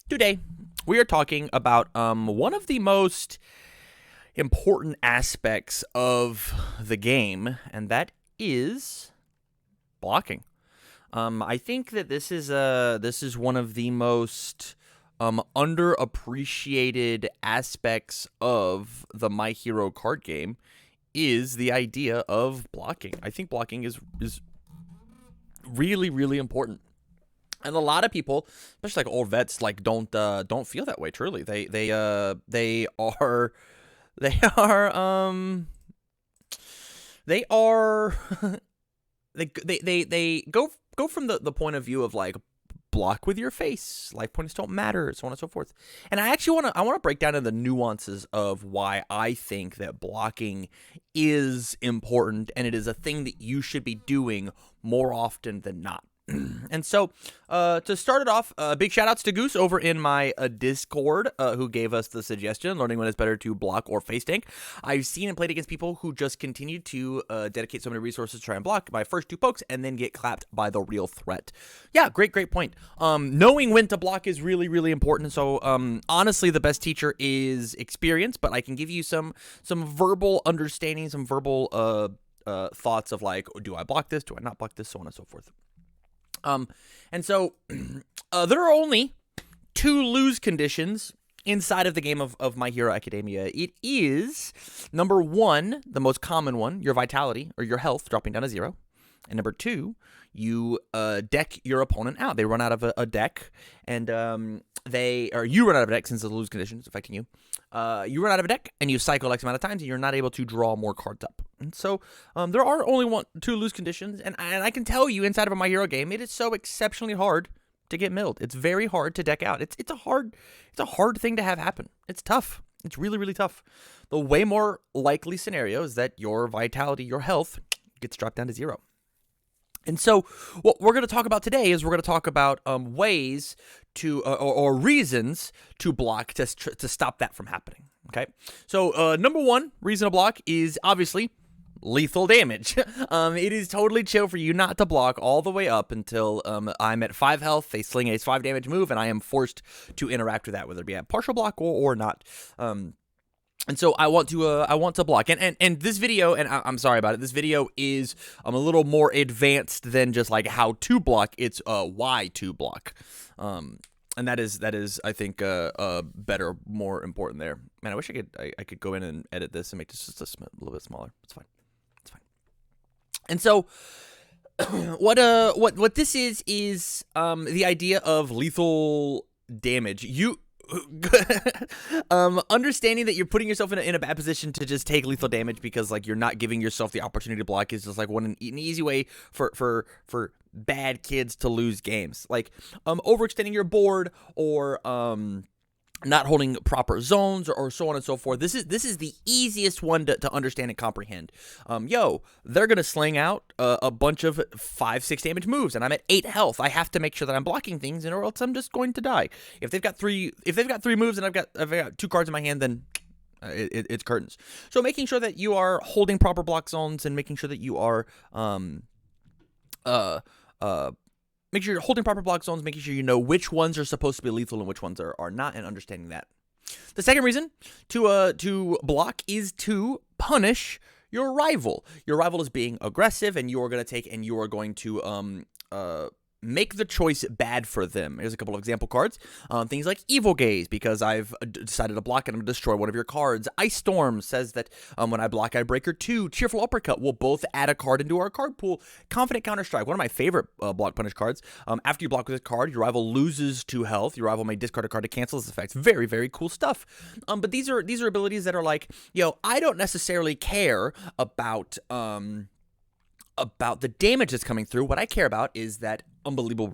Today, we are talking about one of the most important aspects of the game, and that is blocking. I think that this is one of the most underappreciated aspects of the My Hero card game is the idea of blocking. I think blocking is really, really important. And a lot of people, especially like old vets, like don't feel that way. Truly, they are they are they are they go from the point of view of like block with your face, life points don't matter, so on and so forth. And I actually want to break down into the nuances of why I think that blocking is important, and it is a thing that you should be doing more often than not. And so, to start it off, big shout outs to Goose over in my Discord, who gave us the suggestion, learning when it's better to block or face tank. I've seen and played against people who just continue to dedicate so many resources to try and block my first two pokes and then get clapped by the real threat. Yeah, great point. Knowing when to block is really, really important. So, honestly, the best teacher is experience, but I can give you some verbal understanding, some verbal thoughts of like, do I block this? Do I not block this? So on and so forth. And so there are only two lose conditions inside of the game of My Hero Academia. It is, number one, the most common one, your vitality or your health dropping down to 0. And number 2, you deck your opponent out. They run out of a deck, and you run out of a deck since the lose condition is affecting you. You run out of a deck, and you cycle X amount of times, and you're not able to draw more cards up. And so there are only two lose conditions, and I can tell you inside of a My Hero game, it is so exceptionally hard to get milled. It's very hard to deck out. It's a hard thing to have happen. It's tough. It's really, really tough. The way more likely scenario is that your vitality, your health, gets dropped down to 0. And so what we're going to talk about today is we're going to talk about ways to or reasons to block to stop that from happening. Okay, so number one reason to block is obviously lethal damage. It is totally chill for you not to block all the way up until I'm at 5 health. They sling a 5 damage move, and I am forced to interact with that, whether it be a partial block or not. And so I want to block, and this video, and I'm sorry about it. This video is a little more advanced than just like how to block. It's why to block, and that is I think better, more important there. Man, I wish I could go in and edit this and make this just a little bit smaller. It's fine. And so what this is the idea of lethal damage. Understanding that you're putting yourself in a bad position to just take lethal damage because like you're not giving yourself the opportunity to block is just like an easy way for bad kids to lose games, like overextending your board or not holding proper zones or so on and so forth. This is the easiest one to understand and comprehend. They're gonna sling out a bunch of 5-6 damage moves, and I'm at 8 health. I have to make sure that I'm blocking things, or else I'm just going to die. If they've got three moves and I've got 2 cards in my hand, then it's curtains. So making sure that you are holding proper block zones and making sure that you are make sure you're holding proper block zones, making sure you know which ones are supposed to be lethal and which ones are not, and understanding that. The second reason to block is to punish your rival. Your rival is being aggressive, and you are going to make the choice bad for them. Here's a couple of example cards. Things like Evil Gaze, because I've decided to block and I'm going to destroy one of your cards. Ice Storm says that when I block, I breaker 2. Cheerful Uppercut will both add a card into our card pool. Confident Counter Strike, one of my favorite block punish cards. After you block with this card, your rival loses 2 health. Your rival may discard a card to cancel this effect. Very, very cool stuff. But these are abilities that are like, I don't necessarily care about the damage that's coming through. What I care about is that unbelievable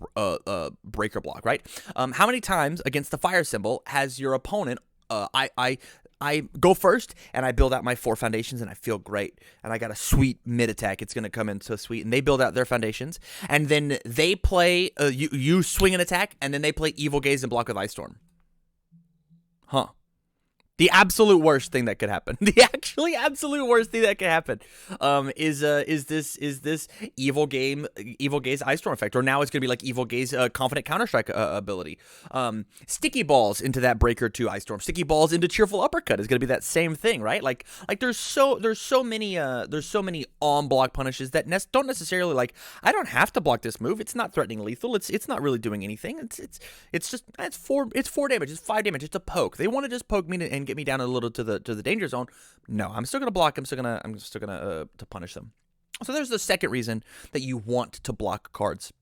breaker block, right? How many times against the fire symbol has your opponent I go first and I build out my 4 foundations and I feel great, and I got a sweet mid attack. It's gonna come in so sweet, and they build out their foundations, and then they play you swing an attack, and then they play Evil Gaze and block with Ice Storm. The absolute worst thing that could happen. The actually absolute worst thing that could happen is this Evil Gaze Ice Storm effect, or now it's gonna be like Evil Gaze Confident Counter-Strike ability. Sticky balls into that Breaker 2 Ice Storm. Sticky balls into Cheerful Uppercut is gonna be that same thing, right? Like there's so many on block punishes that don't necessarily, like, I don't have to block this move. It's not threatening lethal. It's not really doing anything. It's 4 damage. It's 5 damage. It's a poke. They want to just poke me and get me down a little to the danger zone. No, I'm still gonna block. I'm still gonna to punish them. So there's the second reason that you want to block cards.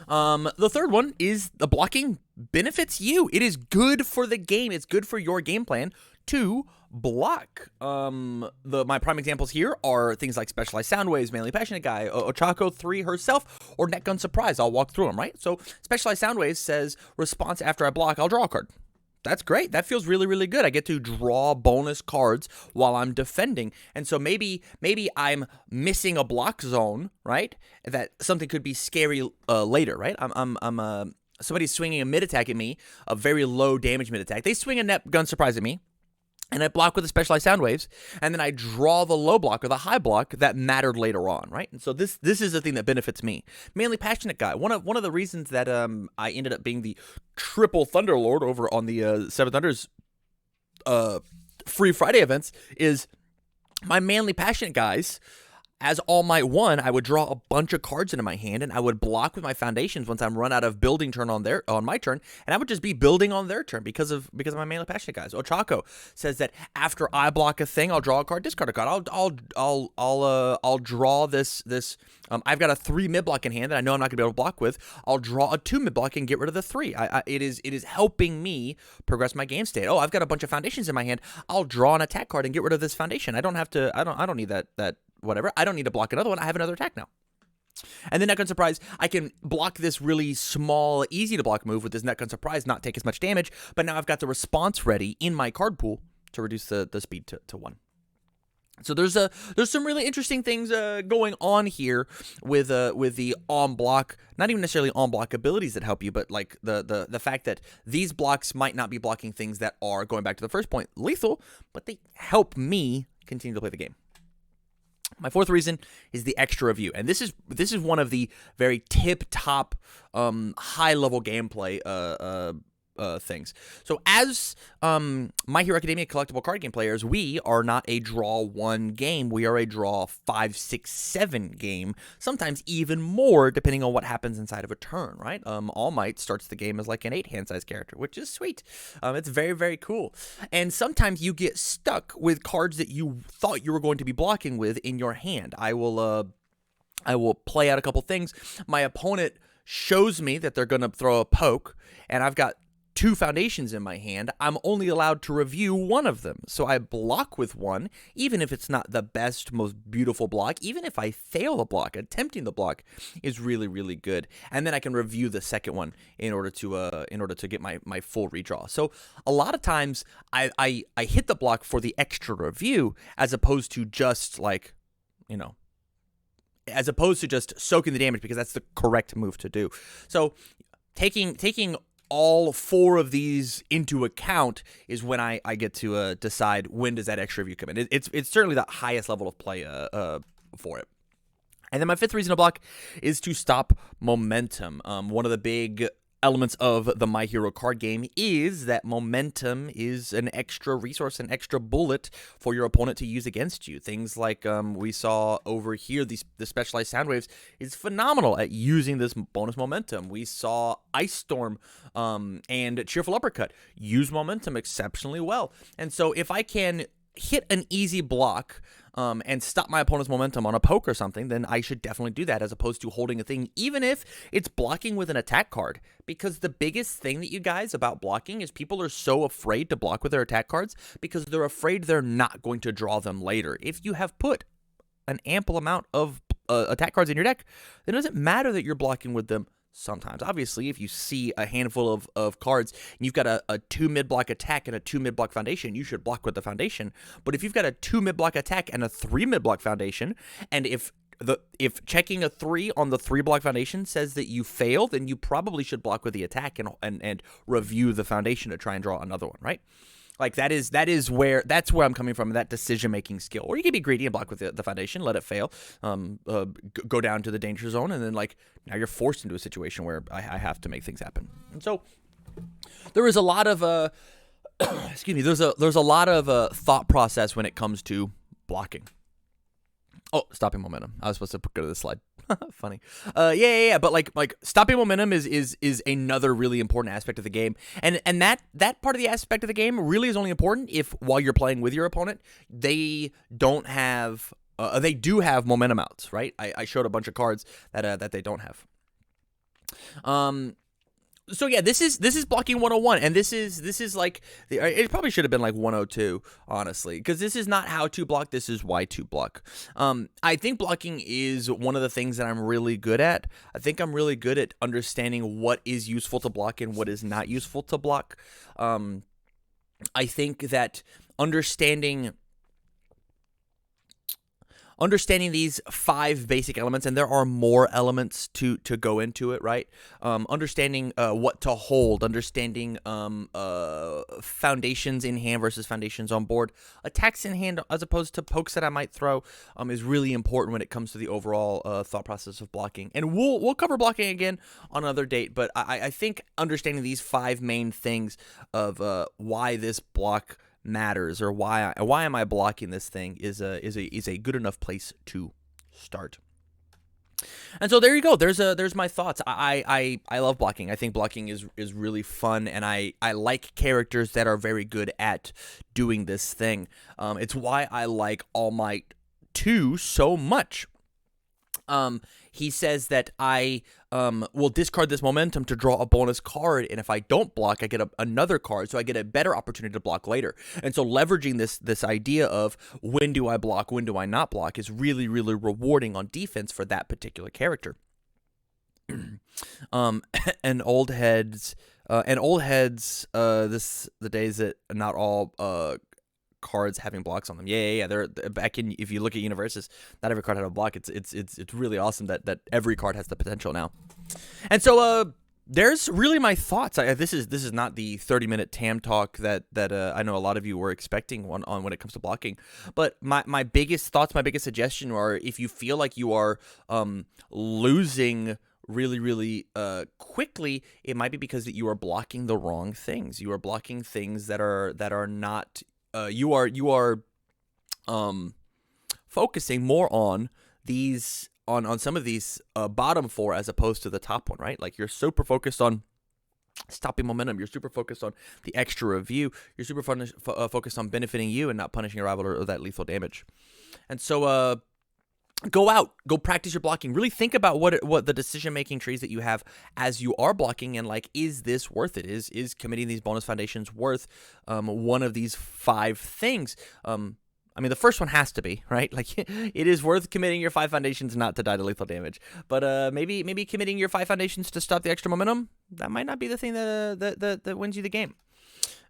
The third one is the blocking benefits you. It is good for the game. It's good for your game plan to block. My prime examples here are things like Specialized Sound Waves, Manly Passionate Guy, Ochako 3 herself, or Net Gun Surprise. I'll walk through them, right? So Specialized Sound Waves says, response after I block, I'll draw a card. That's great. That feels really, really good. I get to draw bonus cards while I'm defending. And so maybe I'm missing a block zone, right? That something could be scary later, right? Somebody's swinging a mid attack at me, a very low damage mid attack. They swing a Net Gun Surprise at me, and I block with the Specialized Sound Waves, and then I draw the low block or the high block that mattered later on, right? And so this is the thing that benefits me. Manly Passionate Guy. One of the reasons that I ended up being the triple Thunderlord over on the Seven Thunders Free Friday events is my Manly Passionate Guys. As All Might 1, I would draw a bunch of cards into my hand, and I would block with my foundations once I'm run out of building turn on my turn, and I would just be building on their turn because of my Manly Passionate Guys. Ochako says that after I block a thing, I'll draw a card, discard a card. I'll draw this. I've got a 3 mid block in hand that I know I'm not gonna be able to block with. I'll draw a 2 mid block and get rid of the 3. It is helping me progress my game state. Oh, I've got a bunch of foundations in my hand. I'll draw an attack card and get rid of this foundation. I don't need that. Whatever. I don't need to block another one. I have another attack now. And then Net Gun Surprise, I can block this really small, easy to block move with this Net Gun Surprise, not take as much damage, but now I've got the response ready in my card pool to reduce the speed to 1. So there's some really interesting things going on here with the on block, not even necessarily on block abilities that help you, but like the fact that these blocks might not be blocking things that are, going back to the first point, lethal, but they help me continue to play the game. My fourth reason is the extra review, and this is one of the very tip-top high-level gameplay things. So as My Hero Academia collectible card game players, we are not a draw 1 game. We are a draw 5, 6, 7 game, sometimes even more depending on what happens inside of a turn, right? All Might starts the game as like an 8-hand size character, which is sweet. It's very, very cool. And sometimes you get stuck with cards that you thought you were going to be blocking with in your hand. I will play out a couple things. My opponent shows me that they're going to throw a poke, and I've got 2 foundations in my hand. I'm only allowed to review one of them. So I block with one, even if it's not the best, most beautiful block. Even if I fail the block, attempting the block is really, really good. And then I can review the second one in order to get my full redraw. So a lot of times I hit the block for the extra review as opposed to just like, as opposed to just soaking the damage, because that's the correct move to do. So taking all 4 of these into account is when I get to decide when does that extra review come in. It's certainly the highest level of play for it. And then my 5th reason to block is to stop momentum. One of the big elements of the My Hero card game is that momentum is an extra resource, an extra bullet for your opponent to use against you. Things like we saw over here, the Specialized Sound Waves is phenomenal at using this bonus momentum. We saw Ice Storm and Cheerful Uppercut use momentum exceptionally well. And so if I can hit an easy block and stop my opponent's momentum on a poke or something, then I should definitely do that as opposed to holding a thing, even if it's blocking with an attack card. Because the biggest thing that you guys about blocking is people are so afraid to block with their attack cards because they're afraid they're not going to draw them later. If you have put an ample amount of attack cards in your deck, then it doesn't matter that you're blocking with them. Sometimes, obviously, if you see a handful of cards and you've got a 2 mid-block attack and a 2 mid-block foundation, you should block with the foundation. But if you've got a 2 mid-block attack and a 3 mid-block foundation, and if checking a 3 on the 3-block foundation says that you fail, then you probably should block with the attack and review the foundation to try and draw another one, right? Like that's where I'm coming from, that decision making skill. Or you can be greedy and block with the foundation, let it fail, go down to the danger zone, and then like now you're forced into a situation where I have to make things happen. And so there is a lot of excuse me, there's a lot of thought process when it comes to blocking. Oh, stopping momentum. I was supposed to go to this slide. Funny. Yeah. But like stopping momentum is another really important aspect of the game, and that part of the aspect of the game really is only important if while you're playing with your opponent, they don't have they do have momentum outs, right? I showed a bunch of cards that they don't have. So yeah, this is blocking 101, and this is like it probably should have been like 102, honestly, because this is not how to block. This is why to block. I think blocking is one of the things that I'm really good at. I think I'm really good at understanding what is useful to block and what is not useful to block. I think that understanding these 5 basic elements, and there are more elements to go into it, right? Understanding what to hold, understanding foundations in hand versus foundations on board, attacks in hand as opposed to pokes that I might throw, is really important when it comes to the overall thought process of blocking. And we'll cover blocking again on another date, but I think understanding these 5 main things of why this block matters, or why am I blocking this thing, is a good enough place to start. And so there you go. There's my thoughts. I love blocking. I think blocking is really fun, and I like characters that are very good at doing this thing. It's why I like All Might 2 so much. He says that I will discard this momentum to draw a bonus card, and if I don't block, I get another card, so I get a better opportunity to block later. And so leveraging this idea of when do I block, when do I not block, is really, really rewarding on defense for that particular character. And old heads, the days that not all cards having blocks on them. Yeah. They're back in. If you look at universes, not every card had a block. It's really awesome that every card has the potential now. And so there's really my thoughts. This is not the 30-minute Tam talk that I know a lot of you were expecting on when it comes to blocking. But my biggest thoughts, my biggest suggestion are, if you feel like you are losing really, really quickly, it might be because that you are blocking the wrong things. You are blocking things that are not. You are focusing more on these on some of these bottom 4 as opposed to the top one, right? Like, you're super focused on stopping momentum. You're super focused on the extra review. You're super focused on benefiting you and not punishing your rival or that lethal damage. And so go practice your blocking. Really think about what the decision-making trees that you have as you are blocking, and like, is this worth it? Is committing these bonus foundations worth one of these 5 things? I mean, the first one has to be, right? Like, it is worth committing your 5 foundations not to die to lethal damage. But maybe committing your 5 foundations to stop the extra momentum, that might not be the thing that wins you the game.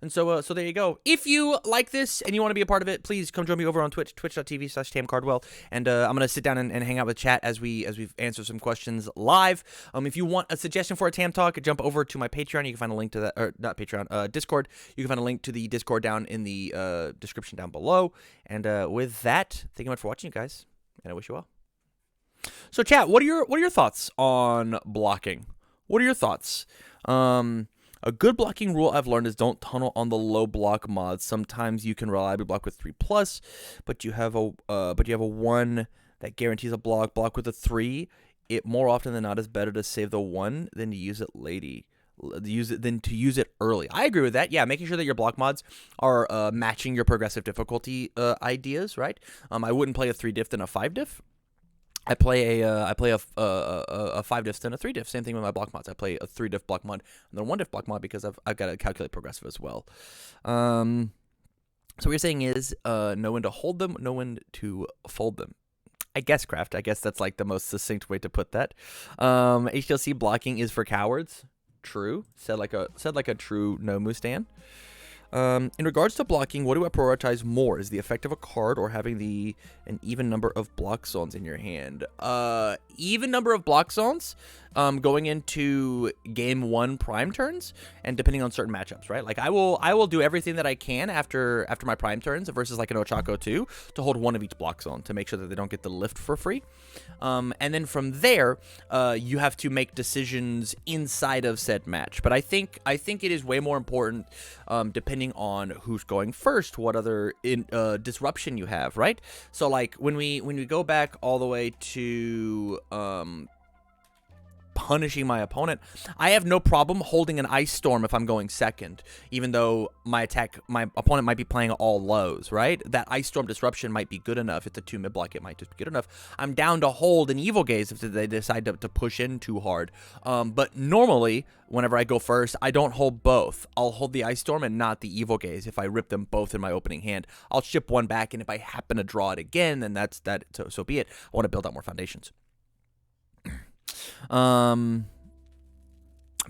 And so there you go. If you like this and you want to be a part of it, please come join me over on Twitch, twitch.tv/TamCardwell. And I'm going to sit down and hang out with chat as we answer some questions live. If you want a suggestion for a Tam talk, jump over to my Patreon. You can find a link to that, or not Patreon, Discord. You can find a link to the Discord down in the description down below. And with that, thank you much for watching, you guys, and I wish you well. So chat, what are your thoughts on blocking? What are your thoughts? A good blocking rule I've learned is don't tunnel on the low block mods. Sometimes you can reliably block with 3+, but you have a 1 that guarantees a block with a 3. It more often than not is better to save the 1 than to use it early. I agree with that. Yeah, making sure that your block mods are matching your progressive difficulty ideas, right? I wouldn't play a 3 diff than a 5 diff. I play a 5 diff and a 3 diff. Same thing with my block mods. I play a 3 diff block mod and then 1 diff block mod because I've got to calculate progressive as well. So what you're saying is know when to hold them, know when to fold them. I guess, Craft. I guess that's like the most succinct way to put that. HLC blocking is for cowards. True. Said like a true no Mustan. In regards to blocking, what do I prioritize more? Is the effect of a card or having an even number of block zones in your hand? Even number of block zones going into game 1 prime turns, and depending on certain matchups, right? Like I will do everything that I can after my prime turns versus like an Ochako 2 to hold one of each block zone to make sure that they don't get the lift for free. And then from there, you have to make decisions inside of said match. But I think it is way more important, depending on who's going first, what other disruption you have, right? So like when we go back all the way to punishing my opponent, I have no problem holding an Ice Storm if I'm going second, even though my opponent might be playing all lows, right? That Ice Storm disruption might be good enough. If it's a 2 mid block, it might just be good enough. I'm down to hold an Evil Gaze if they decide to push in too hard. But normally, whenever I go first, I don't hold both. I'll hold the Ice Storm and not the Evil Gaze if I rip them both in my opening hand. I'll ship one back, and if I happen to draw it again, then that's that. So be it. I want to build out more foundations.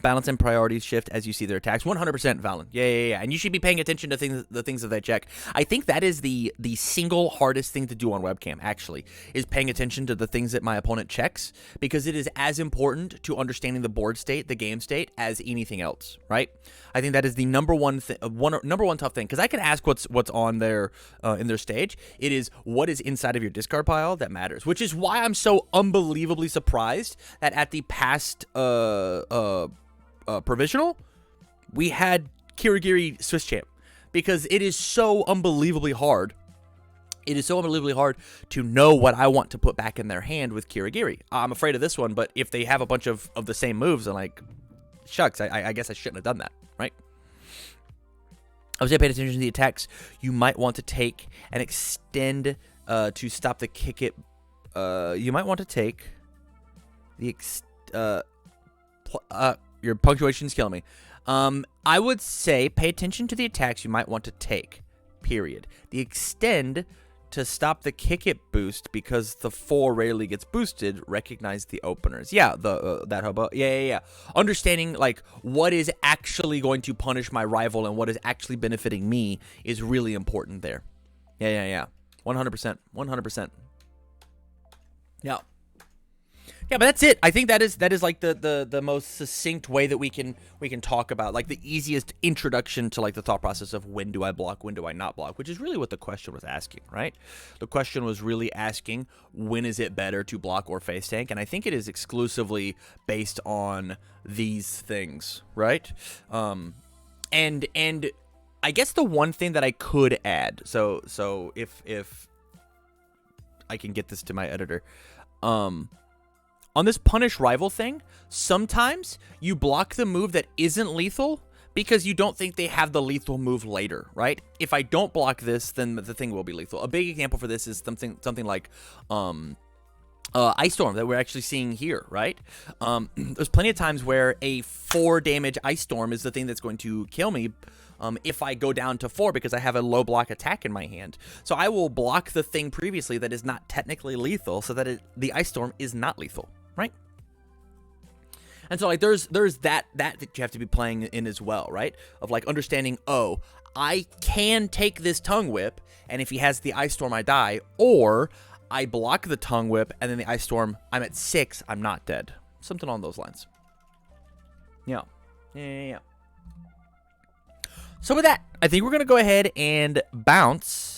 Balance and priorities shift as you see their attacks. 100% Valen. Yeah. And you should be paying attention to the things that they check. I think that is the single hardest thing to do on webcam, actually, is paying attention to the things that my opponent checks, because it is as important to understanding the board state, the game state, as anything else, right? I think that is the number one tough thing, because I can ask what's on their in their stage. It is what is inside of your discard pile that matters, which is why I'm so unbelievably surprised that at the past provisional, we had Kirigiri Swiss champ, because it is so unbelievably hard. It is so unbelievably hard to know what I want to put back in their hand with Kirigiri. I'm afraid of this one, but if they have a bunch of the same moves, I'm like, shucks, I guess I shouldn't have done that, right? I would say pay attention to the attacks you might want to take and extend to stop the kick it. You might want to take the your punctuation's killing me. I would say pay attention to the attacks you might want to take, period. The extend to stop the kick it boost, because the 4 rarely gets boosted, recognize the openers. Yeah, that hobo. Yeah. Understanding like what is actually going to punish my rival and what is actually benefiting me is really important there. Yeah. 100%. Yeah, but that's it. I think that is like the most succinct way that we can talk about, like, the easiest introduction to like the thought process of when do I block, when do I not block, which is really what the question was asking, right? The question was really asking, when is it better to block or face tank? And I think it is exclusively based on these things, right? And I guess the one thing that I could add, so if I can get this to my editor, on this punish rival thing, sometimes you block the move that isn't lethal because you don't think they have the lethal move later, right? If I don't block this, then the thing will be lethal. A big example for this is something like Ice Storm that we're actually seeing here, right? There's plenty of times where a 4 damage Ice Storm is the thing that's going to kill me if I go down to 4 because I have a low block attack in my hand. So I will block the thing previously that is not technically lethal so that the Ice Storm is not lethal, right? And so like there's that you have to be playing in as well, right? Of like understanding, oh, I can take this Tongue Whip, and if he has the Ice Storm, I die, or I block the Tongue Whip, and then the Ice Storm, I'm at 6, I'm not dead. Something on those lines. Yeah. So with that, I think we're going to go ahead and bounce